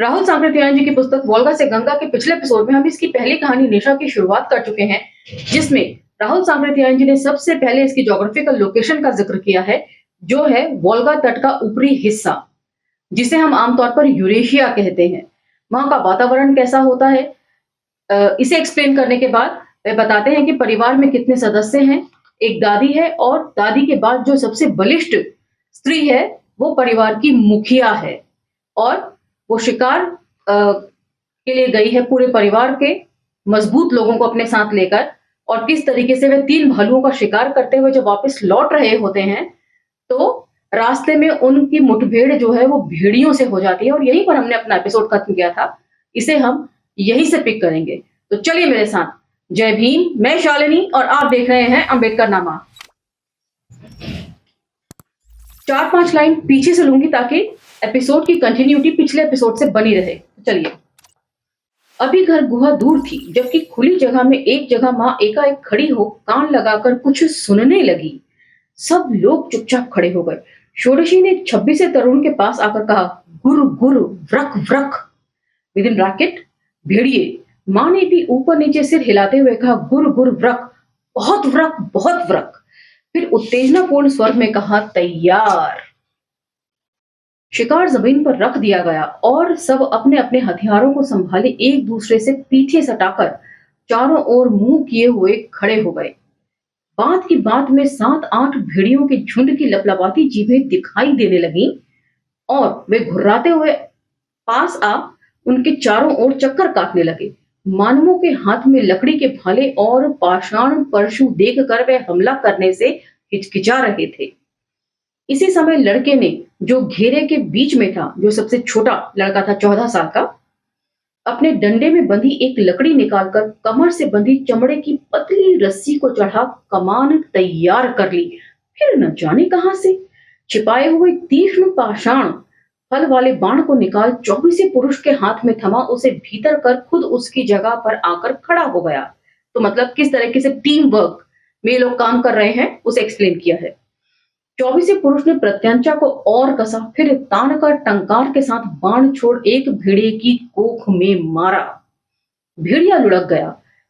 राहुल सांकृत्यायन जी की पुस्तक वोल्गा से गंगा के पिछले एपिसोड में हम इसकी पहली कहानी निशा की शुरुआत कर चुके हैं, जिसमें राहुल सांकृत्यायन जी ने सबसे पहले इसकी ज्योग्राफिकल लोकेशन का जिक्र किया है, जो है वोल्गा तट का ऊपरी हिस्सा, जिसे हम आमतौर पर यूरेशिया कहते हैं। वहां का वातावरण कैसा होता है, इसे एक्सप्लेन करने के बाद वे बताते हैं कि परिवार में कितने सदस्य हैं। एक दादी है और दादी के बाद जो सबसे बलिष्ठ स्त्री है वो परिवार की मुखिया है, और वो शिकार के लिए गई है पूरे परिवार के मजबूत लोगों को अपने साथ लेकर। और किस तरीके से वे 3 भालुओं का शिकार करते हुए जब वापस लौट रहे होते हैं तो रास्ते में उनकी मुठभेड़ जो है वो भेड़ियों से हो जाती है, और यहीं पर हमने अपना एपिसोड खत्म किया था। इसे हम यहीं से पिक करेंगे। तो चलिए मेरे साथ। जय भीम, मैं शालिनी और आप देख रहे हैं अंबेडकर नामा। 4-5 लाइन पीछे से लूंगी ताकि एपिसोड की कंटिन्यूटी पिछले एपिसोड से बनी रहे। चलिए। अभी घर गुहा दूर थी, जबकि खुली जगह में एक जगह माँ एकाएक खड़ी हो कान लगाकर कुछ सुनने लगी। सब लोग चुपचाप खड़े हो गए। षोडशी ने 26 तरुण के पास आकर कहा, गुरु गुरु व्रक व्रक। विद इन ब्रैकेट भेड़िए। माँ ने भी ऊपर नीचे सिर हिलाते हुए कहा, गुरु गुरु व्रक, बहुत व्रक बहुत व्रक। फिर उत्तेजनापूर्ण स्वर में कहा, तैयार। शिकार जमीन पर रख दिया गया और सब अपने अपने हथियारों को संभाले एक दूसरे से पीछे सटाकर चारों ओर मुंह किए हुए खड़े हो गए। बात की बात में 7-8 भेड़ियों के झुंड की लपलपाती जीभें दिखाई देने लगी और वे घुर्राते हुए पास आ उनके चारों ओर चक्कर काटने लगे। मानवों के हाथ में लकड़ी के भाले और पाषाण परशु देखकर वे हमला करने से हिचकिचा रहे थे। इसी समय लड़के ने, जो घेरे के बीच में था, जो सबसे छोटा लड़का था 14 साल का, अपने डंडे में बंधी एक लकड़ी निकालकर कमर से बंधी चमड़े की पतली रस्सी को चढ़ा कमान तैयार कर ली। फिर न जाने कहां से छिपाए हुए तीक्ष्ण पाषाण फल वाले बाण को निकाल 24 पुरुष के हाथ में थमा उसे भीतर कर खुद उसकी जगह पर आकर खड़ा हो गया। तो मतलब किस तरीके से टीम वर्क में लोग काम कर रहे हैं उसे एक्सप्लेन किया है। 24 पुरुष ने प्रत्यंचा को और कसा, फिर तान कर टंकार के साथ बाण छोड़ एक भेड़िए की कोख में मारा। भेड़िया लुढ़क गया,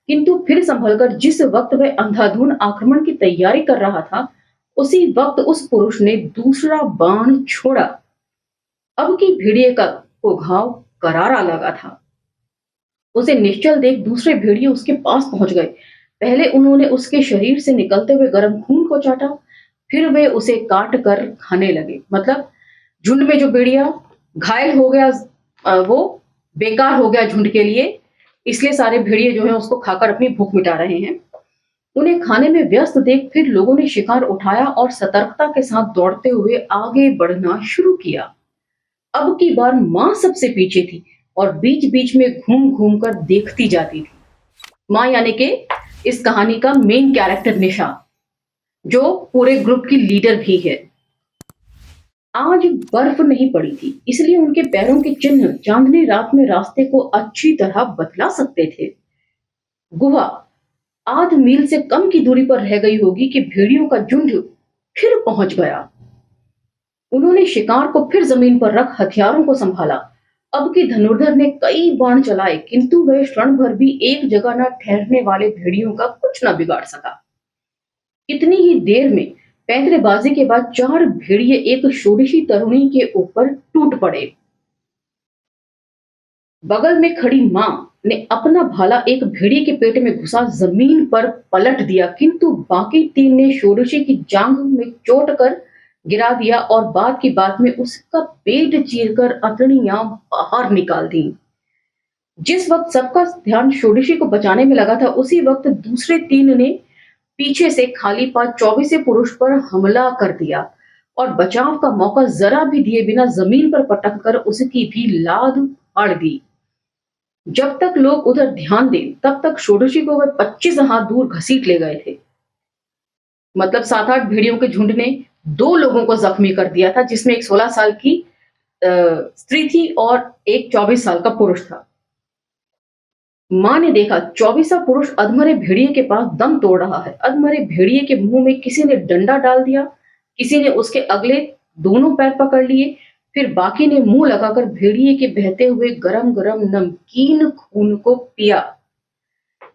किंतु फिर संभलकर जिस वक्त वह अंधाधुन आक्रमण की तैयारी कर रहा था, उसी वक्त उस पुरुष ने दूसरा बाण छोड़ा। अब की भेड़िए को घाव करारा लगा था। उसे निश्चल देख दूसरे भेड़िए उसके पास पहुंच गए। पहले उन्होंने उसके शरीर से निकलते हुए गर्म खून को चाटा, फिर वे उसे काट कर खाने लगे। मतलब झुंड में जो भेड़िया घायल हो गया वो बेकार हो गया झुंड के लिए, इसलिए सारे भेड़िए जो हैं उसको खाकर अपनी भूख मिटा रहे हैं। उन्हें खाने में व्यस्त देख फिर लोगों ने शिकार उठाया और सतर्कता के साथ दौड़ते हुए आगे बढ़ना शुरू किया। अब की बार माँ सबसे पीछे थी और बीच बीच में घूम घूम कर देखती जाती थी। माँ यानी कि इस कहानी का मेन कैरेक्टर निशा, जो पूरे ग्रुप की लीडर भी है। आज बर्फ नहीं पड़ी थी, इसलिए उनके पैरों के चिन्ह चांदनी रात में रास्ते को अच्छी तरह बतला सकते थे। गुहा आध मील से कम की दूरी पर रह गई होगी कि भेड़ियों का झुंड फिर पहुंच गया। उन्होंने शिकार को फिर जमीन पर रख हथियारों को संभाला। अब की धनुर्धर ने कई बाण चलाए, किंतु वह क्षण भर भी एक जगह न ठहरने वाले भेड़ियों का कुछ न बिगाड़ सका। इतनी ही देर में पैंतरेबाजी के बाद 4 भेड़िए एक षोडशी तरुणी के ऊपर टूट पड़े। बगल में खड़ी मां ने अपना भाला एक भेड़िए के पेट में घुसा जमीन पर पलट दिया, किंतु बाकी 3 ने षोडशी की जांघ में चोट कर गिरा दिया और बात की बात में उसका पेट चीरकर अतड़ियां बाहर निकाल दी। जिस वक्त सबका ध्यान षोडशी को बचाने में लगा था, उसी वक्त दूसरे 3 ने पीछे से खाली पांव 24 पुरुष पर हमला कर दिया और बचाव का मौका जरा भी दिए बिना जमीन पर पटक कर उसकी भी लाद फाड़ दी। जब तक लोग उधर ध्यान दें, तब तक षोडशी को वह 25 हाथ दूर घसीट ले गए थे। मतलब 7-8 भेड़ियों के झुंड ने 2 लोगों को जख्मी कर दिया था, जिसमें एक 16 साल की स्त्री थी और एक 24 साल का पुरुष था। मां ने देखा 24वां पुरुष अधमरे भेड़िए के पास दम तोड़ रहा है। अधमरे भेड़िए के मुंह में किसी ने डंडा डाल दिया, किसी ने उसके अगले दोनों पैर पकड़ लिए, फिर बाकी ने मुंह लगाकर भेड़िए के बहते हुए गरम गरम नमकीन खून को पिया,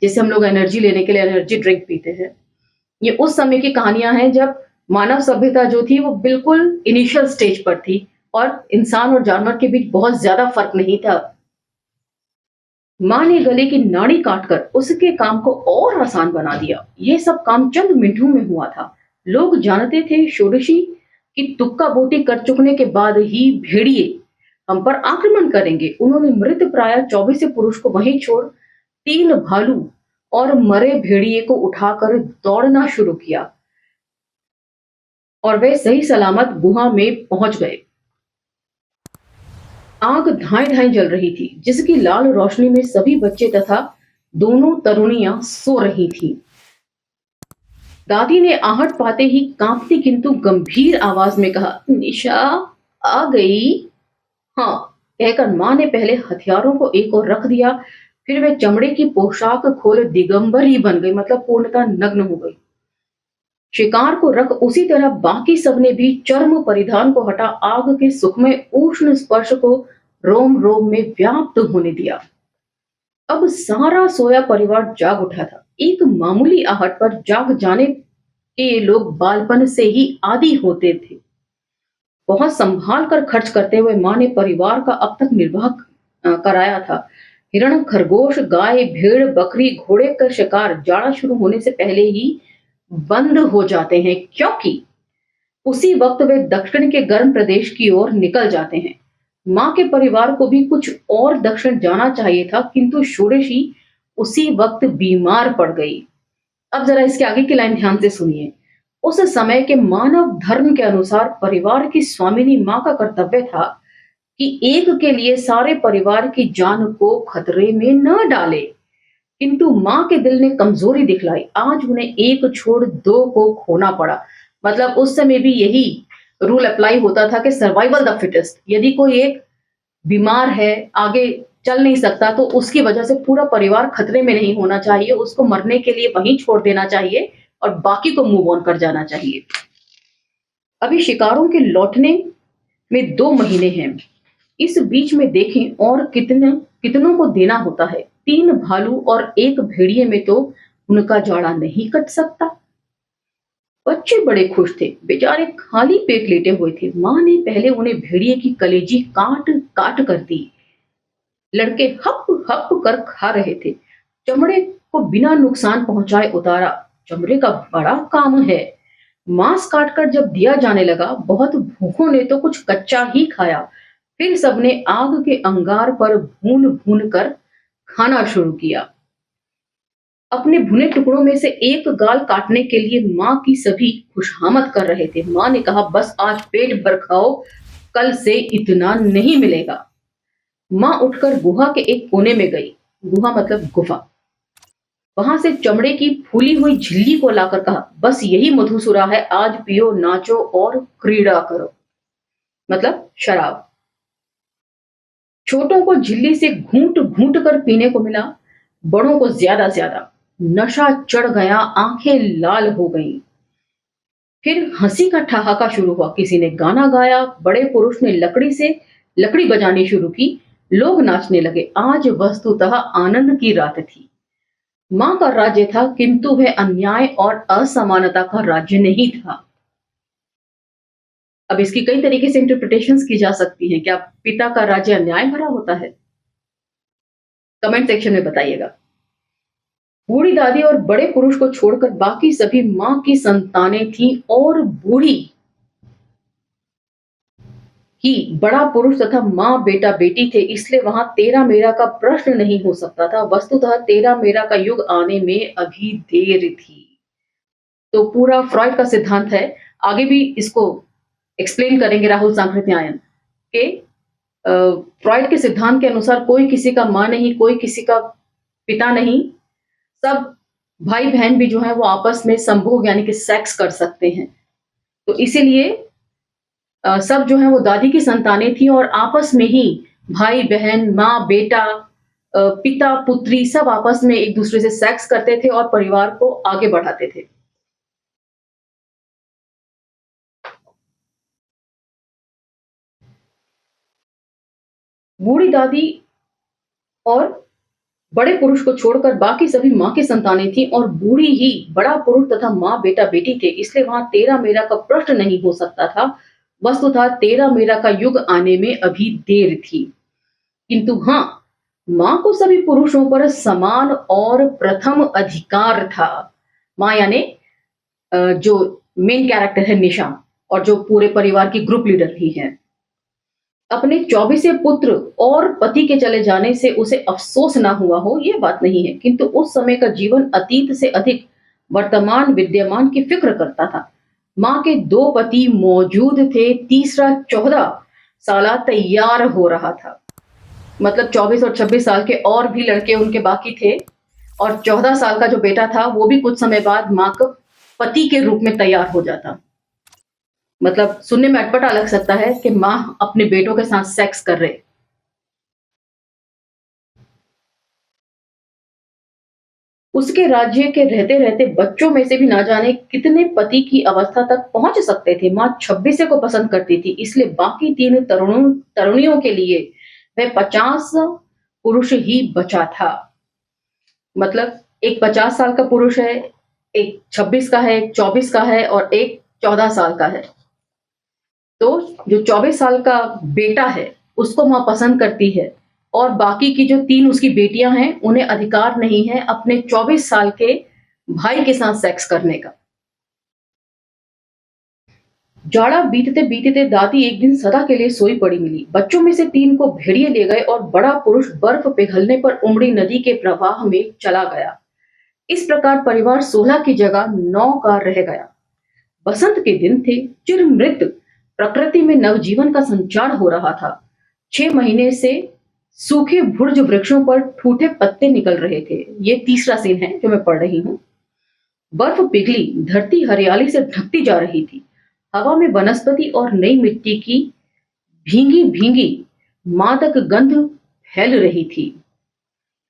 जैसे हम लोग एनर्जी लेने के लिए एनर्जी ड्रिंक पीते हैं। ये उस समय की कहानियां हैं जब मानव सभ्यता जो थी वो बिल्कुल इनिशियल स्टेज पर थी और इंसान और जानवर के बीच बहुत ज्यादा फर्क नहीं था। माँ ने गले की नाड़ी काटकर उसके काम को और आसान बना दिया। यह सब काम चंद मिनटों में हुआ था। लोग जानते थे षोडशी की तुक्का बोटी कर चुकने के बाद ही भेड़िए हम पर आक्रमण करेंगे। उन्होंने मृत प्राय 24 पुरुष को वहीं छोड़ 3 भालू और मरे भेड़िए को उठाकर दौड़ना शुरू किया और वे सही सलामत गुहा में पहुंच गए। आग धाएं धाएं जल रही थी, जिसकी लाल रोशनी में सभी बच्चे तथा दोनों तरुणियां सो रही थीं। दादी ने आहट पाते ही कांपती किंतु गंभीर आवाज में कहा, निशा आ गई। हाँ कहकर मां ने पहले हथियारों को एक ओर रख दिया, फिर वे चमड़े की पोशाक खोल दिगंबर ही बन गई, मतलब पूर्णतः नग्न हो गई। शिकार को रख उसी तरह बाकी सबने भी चर्म परिधान को हटा आग के सुखमय उष्ण स्पर्श को रोम रोम में व्याप्त होने दिया। अब सारा सोया परिवार जाग उठा था। एक मामूली आहट पर जाग जाने के ये लोग बालपन से ही आदी होते थे। बहुत संभाल कर खर्च करते हुए मां ने परिवार का अब तक निर्वाह कराया था। हिरण, खरगोश, गाय, भेड़, बकरी, घोड़े का शिकार जाड़ा शुरू होने से पहले ही बंद हो जाते हैं, क्योंकि उसी वक्त वे दक्षिण के गर्म प्रदेश की ओर निकल जाते हैं। मां के परिवार को भी कुछ और दक्षिण जाना चाहिए था, किंतु षोडशी उसी वक्त बीमार पड़ गई। अब जरा इसके आगे की लाइन ध्यान से सुनिए। उस समय के मानव धर्म के अनुसार परिवार की स्वामिनी मां का कर्तव्य था कि एक के लिए सारे परिवार की जान को खतरे में न डाले, किंतु मां के दिल ने कमजोरी दिखलाई। आज उन्हें एक छोड़ दो को खोना पड़ा। मतलब उस समय भी यही रूल अप्लाई होता था कि सर्वाइवल द फिटेस्ट। यदि कोई एक बीमार है, आगे चल नहीं सकता, तो उसकी वजह से पूरा परिवार खतरे में नहीं होना चाहिए, उसको मरने के लिए वहीं छोड़ देना चाहिए और बाकी को मूव ऑन कर जाना चाहिए। अभी शिकारों के लौटने में 2 महीने हैं। इस बीच में देखें और कितनों को देना होता है। 3 भालू और 1 भेड़िए में तो उनका जाड़ा नहीं कट सकता। बच्चे बड़े खुश थे, बेचारे खाली पेट लेटे हुए थे। मां ने पहले उन्हें भेड़िए की कलेजी काट काट कर दी। लड़के हप हप कर खा रहे थे। चमड़े को बिना नुकसान पहुंचाए उतारा। चमड़े का बड़ा काम है। मांस काटकर जब दिया जाने लगा, बहुत भूखों ने तो कुछ कच्चा ही खाया। फिर सबने आग के अंगार पर भून भून कर खाना शुरू किया। अपने भुने टुकड़ों में से एक गाल काटने के लिए मां की सभी खुशामद कर रहे थे। मां ने कहा, बस आज पेट भर खाओ, कल से इतना नहीं मिलेगा। मां उठकर गुहा के एक कोने में गई। गुहा मतलब गुफा। वहां से चमड़े की फूली हुई झिल्ली को लाकर कहा, बस यही मधुसुरा है, आज पियो, नाचो और क्रीड़ा करो। मतलब शराब। छोटों को झिल्ली से घूंट घूंट कर पीने को मिला, बड़ों को ज्यादा ज्यादा। नशा चढ़ गया, आंखें लाल हो गईं। फिर हंसी का ठहाका शुरू हुआ। किसी ने गाना गाया, बड़े पुरुष ने लकड़ी बजानी शुरू की। लोग नाचने लगे। आज वस्तुतः आनंद की रात थी। मां का राज्य था, किंतु वह अन्याय और असमानता का राज्य नहीं था। अब इसकी कई तरीके से इंटरप्रिटेशंस की जा सकती हैं। क्या पिता का राज्य अन्याय भरा होता है? कमेंट सेक्शन में बताइएगा। बूढ़ी दादी और बड़े पुरुष को छोड़कर बाकी सभी मां की संतानें थीं और बूढ़ी ही बड़ा पुरुष तथा मां बेटा बेटी थे, इसलिए वहां तेरा मेरा का प्रश्न नहीं हो सकता था। वस्तुतः तेरा मेरा का युग आने में अभी देर थी। तो पूरा फ्रॉइड का सिद्धांत है। आगे भी इसको एक्सप्लेन करेंगे राहुल सांकृत्यायन के। फ्रॉइड के सिद्धांत के अनुसार कोई किसी का मां नहीं, कोई किसी का पिता नहीं। सब भाई बहन भी जो है वो आपस में संभोग यानी कि सेक्स कर सकते हैं। तो इसीलिए सब जो है वो दादी की संतानें थी और आपस में ही भाई बहन, माँ बेटा, पिता पुत्री सब आपस में एक दूसरे से सेक्स करते थे और परिवार को आगे बढ़ाते थे। बूढ़ी दादी और बड़े पुरुष को छोड़कर बाकी सभी माँ की संतानें थीं और बूढ़ी ही बड़ा पुरुष तथा माँ बेटा बेटी थे, इसलिए वहां तेरा मेरा का प्रश्न नहीं हो सकता था। वस्तुतः तेरा मेरा का युग आने में अभी देर थी, किंतु हाँ, माँ को सभी पुरुषों पर समान और प्रथम अधिकार था। माँ यानी जो मेन कैरेक्टर है निशा, और जो पूरे परिवार की ग्रुप लीडर भी है। अपने 24वें पुत्र और पति के चले जाने से उसे अफ़सोस ना हुआ हो, ये बात नहीं है, किंतु उस समय का जीवन अतीत से अधिक वर्तमान विद्यमान की फ़िक्र करता था। माँ के 2 पति मौजूद थे, तीसरा 14 साला तैयार हो रहा था। मतलब 24 और 26 साल के और भी लड़के उनके बाकी थे, और 14 साल का जो बेटा था, वो भी कुछ समय बाद माँ का पति के रूप में तैयार हो जाता। मतलब सुनने में अटपटा लग सकता है कि माँ अपने बेटों के साथ सेक्स कर रहे। उसके राज्य के रहते-रहते बच्चों में से भी ना जाने कितने पति की अवस्था तक पहुँच सकते थे। माँ 26 को पसंद करती थी, इसलिए बाकी 3 तरुणियों के लिए वह 50 पुरुष ही बचा था। मतलब एक 50 साल का पुरुष है, एक 26 का है, एक 24 का है और एक 14 साल का है। तो जो 24 साल का बेटा है, उसको माँ पसंद करती है, और बाकी की जो 3 उसकी बेटियां हैं, उन्हें अधिकार नहीं है अपने 24 साल के भाई के साथ सेक्स करने का। जाड़ा बीतते बीतते दादी एक दिन सदा के लिए सोई पड़ी मिली। बच्चों में से 3 को भेड़िए ले गए और बड़ा पुरुष बर्फ पिघलने पर उमड़ी नदी के प्रवाह में चला गया। इस प्रकार परिवार 16 की जगह 9 का रह गया। बसंत के दिन थे, चिरमृत प्रकृति में नवजीवन का संचार हो रहा था। 6 महीने से सूखे भुर्ज वृक्षों पर ठूठे पत्ते निकल रहे थे। ये तीसरा सीन है जो मैं पढ़ रही हूँ। बर्फ पिघली, धरती हरियाली से ढकती जा रही थी। हवा में वनस्पति और नई मिट्टी की भींगी भींगी मादक गंध फैल रही थी।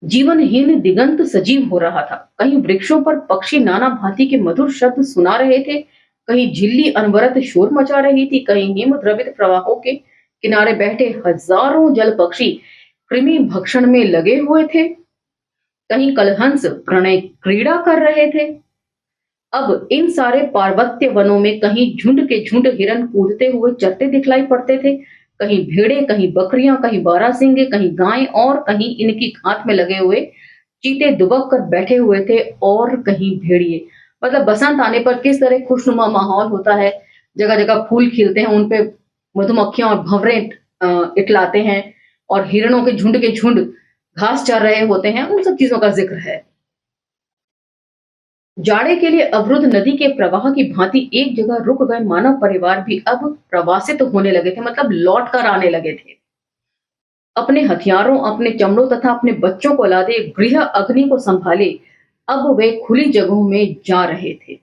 जीवनहीन दिगंत सजीव हो रहा था। कहीं वृक्षों पर पक्षी नाना भांति के मधुर शब्द सुना रहे थे, कहीं झिल्ली अनवरत शोर मचा रही थी, कहीं हिम द्रवित प्रवाहों के किनारे बैठे हजारों जल पक्षी कृमि भक्षण में लगे हुए थे, कहीं कलहंस प्रणय क्रीड़ा कर रहे थे। अब इन सारे पार्वत्य वनों में कहीं झुंड के झुंड हिरन कूदते हुए चरते दिखलाई पड़ते थे, कहीं भेड़े, कहीं बकरियां, कहीं बारहसिंगे, कहीं गायें, और कहीं इनकी घात में लगे हुए चीते दुबक कर बैठे हुए थे, और कहीं भेड़िए। मतलब बसंत आने पर किस तरह खुशनुमा माहौल होता है, जगह जगह फूल खिलते हैं, उन पे मधुमक्खियां और भंवरे इटलाते हैं, और हिरणों के झुंड घास चर रहे होते हैं, उन सब चीजों का जिक्र है। जाड़े के लिए अवरुद्ध नदी के प्रवाह की भांति एक जगह रुक गए मानव परिवार भी अब प्रवासित होने लगे थे, मतलब लौट कर आने लगे थे। अपने हथियारों, अपने चमड़ों तथा अपने बच्चों को लादे, गृह अग्नि को संभाले, अब वे खुली जगहों में जा रहे थे।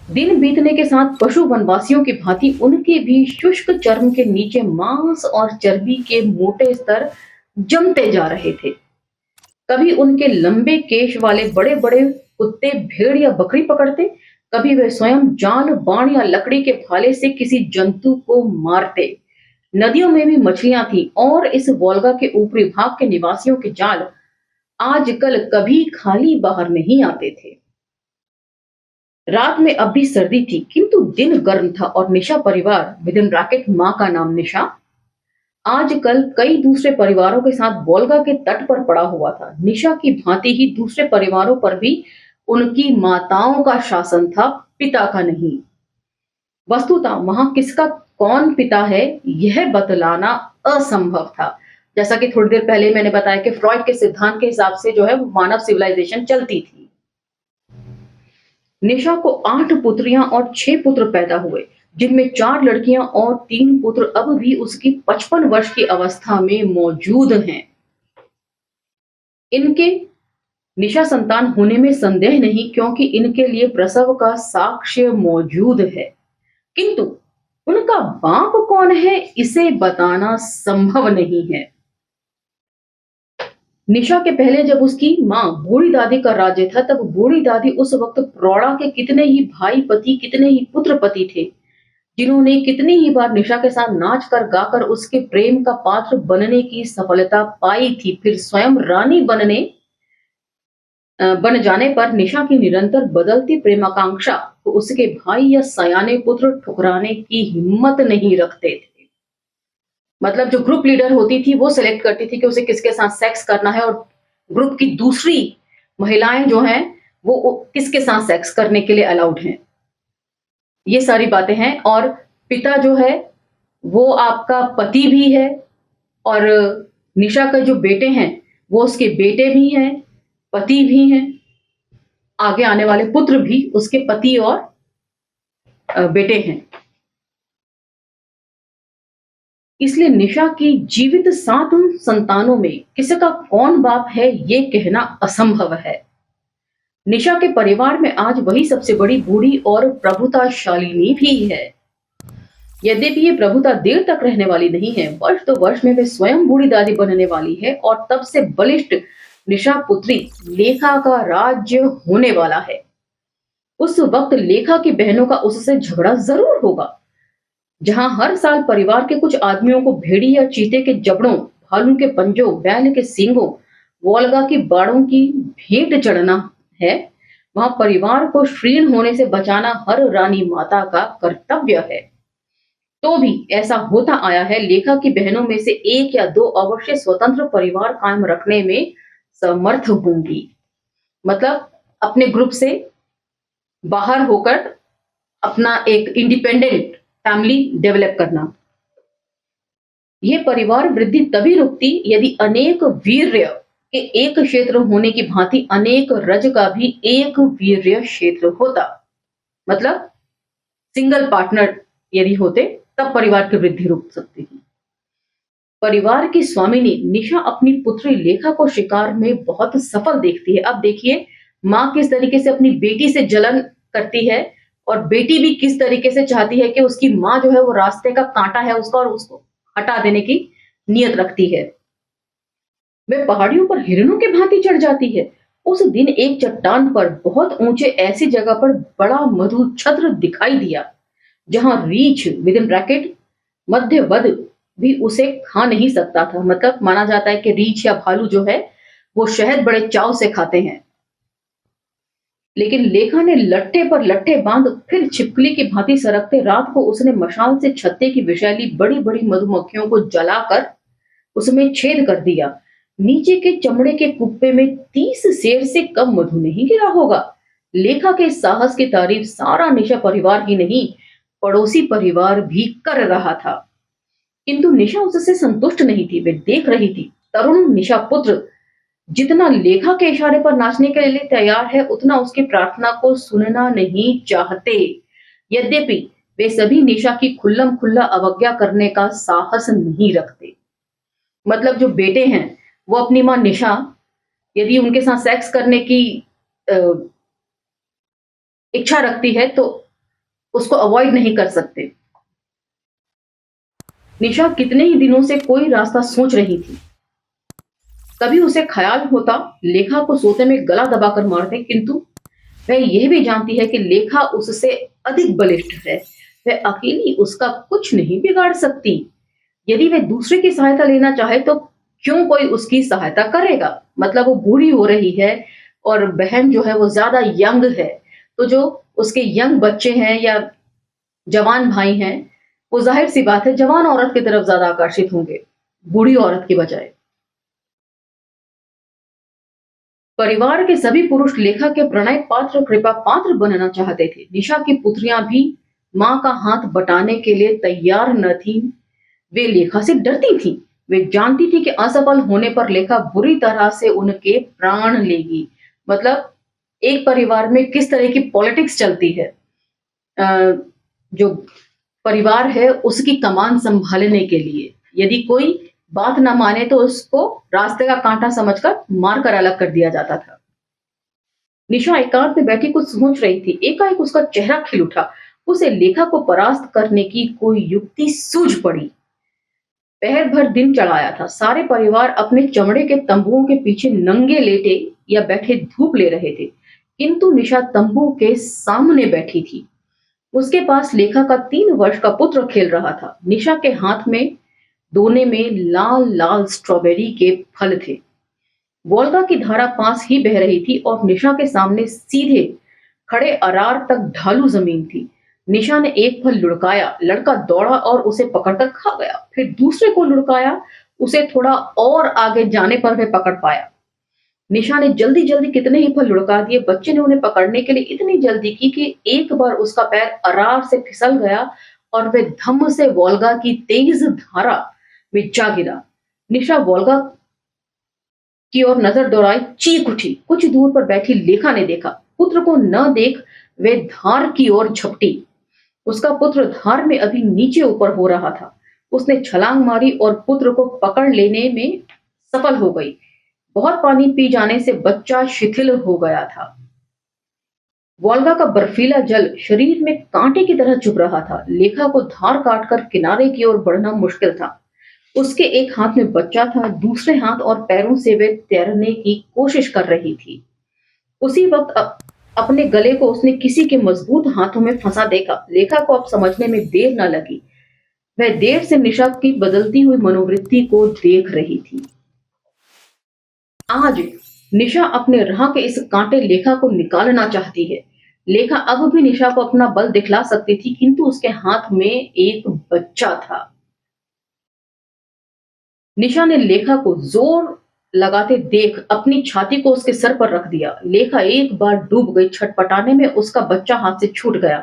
दिन बीतने के साथ पशु वनवासियों की भांति उनके भी शुष्क चर्म के नीचे मांस और चर्बी के मोटे स्तर जमते जा रहे थे। कभी उनके लंबे केश वाले बड़े बड़े कुत्ते भेड़ या बकरी पकड़ते, कभी वे स्वयं जान, बाण या लकड़ी के भाले से किसी जंतु को मारते। नदियों में भी मछलियां थी, और इस वोल्गा के ऊपरी भाग के निवासियों के जाल आजकल कभी खाली बाहर नहीं आते थे। रात में अब भी सर्दी थी, किंतु दिन गर्म था, और निशा परिवार विद इन ब्रैकेट माँ का नाम निशा आजकल कई दूसरे परिवारों के साथ वोल्गा के तट पर पड़ा हुआ था। निशा की भांति ही दूसरे परिवारों पर भी उनकी माताओं का शासन था, पिता का नहीं। वस्तुतः वहां किसका कौन पिता है, यह बतलाना असंभव था। जैसा कि थोड़ी देर पहले मैंने बताया कि फ्रॉइड के सिद्धांत के हिसाब से जो है मानव सिविलाइजेशन चलती थी। निशा को 8 पुत्रियां और 6 पुत्र पैदा हुए, जिनमें 4 लड़कियां और 3 पुत्र अब भी उसकी 55 वर्ष की अवस्था में मौजूद हैं। इनके निशा संतान होने में संदेह नहीं, क्योंकि इनके लिए प्रसव का साक्ष्य मौजूद है, किंतु उनका बाप कौन है, इसे बताना संभव नहीं है। निशा के पहले जब उसकी माँ बूढ़ी दादी का राज्य था, तब बूढ़ी दादी उस वक्त प्रौढ़ा के कितने ही भाई पति, कितने ही पुत्र पति थे, जिन्होंने कितनी ही बार निशा के साथ नाच कर गाकर उसके प्रेम का पात्र बनने की सफलता पाई थी, फिर स्वयं रानी बन जाने पर निशा की निरंतर बदलती प्रेमाकांक्षा को उसके भाई या सयाने पुत्र ठुकराने की हिम्मत नहीं रखते थे। मतलब जो ग्रुप लीडर होती थी वो सिलेक्ट करती थी कि उसे किसके साथ सेक्स करना है, और ग्रुप की दूसरी महिलाएं जो हैं वो किसके साथ सेक्स करने के लिए अलाउड हैं। ये सारी बातें हैं। और पिता जो है वो आपका पति भी है, और निशा के जो बेटे हैं वो उसके बेटे भी हैं, पति भी हैं, आगे आने वाले पुत्र भी उसके पति और बेटे हैं। इसलिए निशा की जीवित 7 संतानों में किसका कौन बाप है ये कहना असंभव है। निशा के परिवार में आज वही सबसे बड़ी बूढ़ी और प्रभुताशालिनी भी है। यद्यपि ये प्रभुता देर तक रहने वाली नहीं है, वर्ष तो वर्ष में वे स्वयं बूढ़ी दादी बनने वाली है, और तब से बलिष्ठ निशा पुत्री लेखा का राज्य होने वाला है। उस वक्त लेखा की बहनों का उससे झगड़ा जरूर होगा। जहां हर साल परिवार के कुछ आदमियों को भेड़ी या चीते के जबड़ों, भालू के पंजों, बैल के सींगों, वोल्गा की बाड़ों की भेंट चढ़ना है, वहां परिवार को श्रीण होने से बचाना हर रानी माता का कर्तव्य है। तो भी ऐसा होता आया है, लेखा की बहनों में से 1 या 2 अवश्य स्वतंत्र परिवार कायम रखने में समर्थ होंगी। मतलब अपने ग्रुप से बाहर होकर अपना एक इंडिपेंडेंट फैमिली डेवलप करना। ये परिवार वृद्धि तभी रुकती यदि अनेक वीर्य के एक क्षेत्र होने की भांति अनेक रज का भी एक वीर्य क्षेत्र होता। मतलब सिंगल पार्टनर यदि होते तब परिवार की वृद्धि रुक सकती थी। परिवार की स्वामिनी निशा अपनी पुत्री लेखा को शिकार में बहुत सफल देखती है। अब देखिए माँ किस तरीके से अपनी बेटी से जलन करती है, और बेटी भी किस तरीके से चाहती है कि उसकी माँ जो है वो रास्ते का कांटा है उसका, और उसको हटा देने की नियत रखती है। वह पहाड़ियों पर हिरणों के भांति चढ़ जाती है। उस दिन एक चट्टान पर बहुत ऊंचे ऐसी जगह पर बड़ा मधु छत्र दिखाई दिया जहां रीछ विद इन ब्रैकेट मध्यवध भी उसे खा नहीं सकता था। मतलब माना जाता है कि रीछ या भालू जो है वो शहद बड़े चाव से खाते हैं। लेकिन लेखा ने लट्ठे पर लट्ठे बांध फिर छिपकली की भांति सरकते रात को उसने मशाल से छत्ते की विषैली बड़ी बड़ी मधुमक्खियों को जलाकर उसमें छेद कर दिया। नीचे के चमड़े के कुप्पे में 30 सेर से कम मधु नहीं गिरा होगा। लेखा के साहस की तारीफ सारा निशा परिवार ही नहीं, पड़ोसी परिवार भी कर रहा था। किंतु निशा उससे संतुष्ट नहीं थी। वे देख रही थी तरुण निशा पुत्र जितना लेखा के इशारे पर नाचने के लिए तैयार है, उतना उसकी प्रार्थना को सुनना नहीं चाहते। यद्यपि वे सभी निशा की खुल्लम खुल्ला अवज्ञा करने का साहस नहीं रखते। मतलब जो बेटे हैं वो अपनी मां निशा यदि उनके साथ सेक्स करने की इच्छा रखती है तो उसको अवॉइड नहीं कर सकते। निशा कितने ही दिनों से कोई रास्ता सोच रही थी। कभी उसे ख्याल होता लेखा को सोते में गला दबाकर मार दे, किंतु वह यह भी जानती है कि लेखा उससे अधिक बलिष्ठ है। वह अकेली उसका कुछ नहीं बिगाड़ सकती। यदि वह दूसरे की सहायता लेना चाहे तो क्यों कोई उसकी सहायता करेगा। मतलब वो बूढ़ी हो रही है और बहन जो है वो ज्यादा यंग है, तो जो उसके यंग बच्चे हैं या जवान भाई हैं वो जाहिर सी बात है जवान औरत की तरफ ज्यादा आकर्षित होंगे बूढ़ी औरत की बजाय। परिवार के सभी पुरुष लेखा के प्रणय पात्र कृपा पात्र बनना चाहते थे। निशा की पुत्रियां भी मां का हाथ बटाने के लिए तैयार न थी। वे लेखा से डरती थीं। वे जानती थी कि असफल होने पर लेखा बुरी तरह से उनके प्राण लेगी। मतलब एक परिवार में किस तरह की पॉलिटिक्स चलती है, जो परिवार है उसकी कमान संभालने के लिए यदि कोई बात ना माने तो उसको रास्ते का कांटा समझकर मारकर अलग कर दिया जाता था। निशा एकांत में बैठी कुछ सोच रही थी। एकाएक उसका चेहरा खिल उठा। उसे लेखा को परास्त करने की कोई युक्ति सूझ पड़ी। पहर भर दिन चढ़ाया था। सारे परिवार अपने चमड़े के तंबुओं के पीछे नंगे लेटे या बैठे धूप ले रहे थे, किंतु निशा तंबू के सामने बैठी थी। उसके पास लेखा का 3 वर्ष का पुत्र खेल रहा था। निशा के हाथ में दोने में लाल लाल स्ट्रॉबेरी के फल थे। वोल्गा की धारा पास ही बह रही थी और निशा के सामने सीधे खड़े अरार तक ढालू जमीन थी। निशा ने एक फल लुढ़काया, लड़का दौड़ा और उसे पकड़कर खा गया। फिर दूसरे को लुढ़काया, उसे थोड़ा और आगे जाने पर वह पकड़ पाया। निशा ने जल्दी जल्दी कितने ही फल लुढ़का दिए। बच्चे ने उन्हें पकड़ने के लिए इतनी जल्दी की कि एक बार उसका पैर अरार से फिसल गया और वह धम्म से वोल्गा की तेज धारा में जा गिरा। निशा वोल्गा की ओर नजर दौड़ाई, चीख उठी। कुछ दूर पर बैठी लेखा ने देखा। पुत्र को न देख वे धार की ओर झपटी। उसका पुत्र धार में अभी नीचे ऊपर हो रहा था। उसने छलांग मारी और पुत्र को पकड़ लेने में सफल हो गई। बहुत पानी पी जाने से बच्चा शिथिल हो गया था। वोल्गा का बर्फीला जल शरीर में कांटे की तरह चुभ रहा था। लेखा को धार काटकर किनारे की ओर बढ़ना मुश्किल था। उसके एक हाथ में बच्चा था, दूसरे हाथ और पैरों से वे तैरने की कोशिश कर रही थी। उसी वक्त अपने गले को उसने किसी के मजबूत हाथों में फंसा देखा। लेखा को अब समझने में देर न लगी। वह देर से निशा की बदलती हुई मनोवृत्ति को देख रही थी। आज निशा अपने राह के इस कांटे लेखा को निकालना चाहती है। लेखा अब भी निशा को अपना बल दिखला सकती थी, किंतु उसके हाथ में एक बच्चा था। निशा ने लेखा को जोर लगाते देख अपनी छाती को उसके सर पर रख दिया। लेखा एक बार डूब गई। छटपटाने में उसका बच्चा हाथ से छूट गया।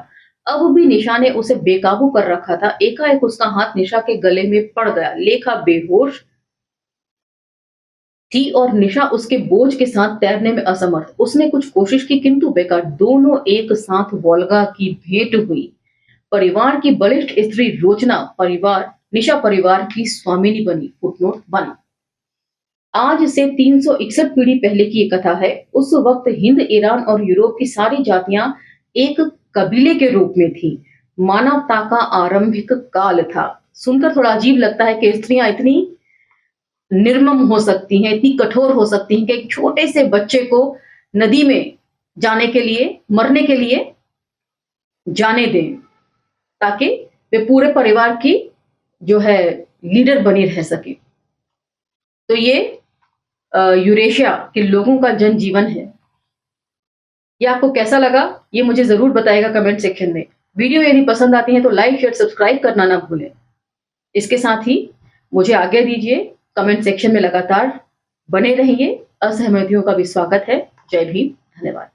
अब भी निशा ने उसे बेकाबू कर रखा था। एकाएक उसका हाथ निशा के गले में पड़ गया। लेखा बेहोश थी और निशा उसके बोझ के साथ तैरने में असमर्थ। उसने कुछ कोशिश की, किंतु बेकार। दोनों एक साथ वोल्गा की भेंट हुई। परिवार की बलिष्ठ स्त्री रोचना निशा परिवार की स्वामिनी बनी। फुटनोट 1। आज से 361 पीढ़ी पहले की ये कथा है। उस वक्त हिंद, ईरान और यूरोप की सारी जातियां एक कबीले के रूप में थी। मानवता का आरंभिक काल था। सुनकर थोड़ा अजीब लगता है कि स्त्रियां इतनी निर्मम हो सकती हैं, इतनी कठोर हो सकती हैं कि एक छोटे से बच्चे को नदी में जाने के लिए, मरने के लिए जाने दें, ताकि वे पूरे परिवार की जो है लीडर बनी रह सके। तो ये यूरेशिया के लोगों का जनजीवन है। ये आपको कैसा लगा, ये मुझे जरूर बताइएगा कमेंट सेक्शन में। वीडियो यदि पसंद आती है तो लाइक, शेयर, सब्सक्राइब करना ना भूलें। इसके साथ ही मुझे आज्ञा दीजिए। कमेंट सेक्शन में लगातार बने रहिए। असहमतियों का भी स्वागत है। जय भीम, धन्यवाद।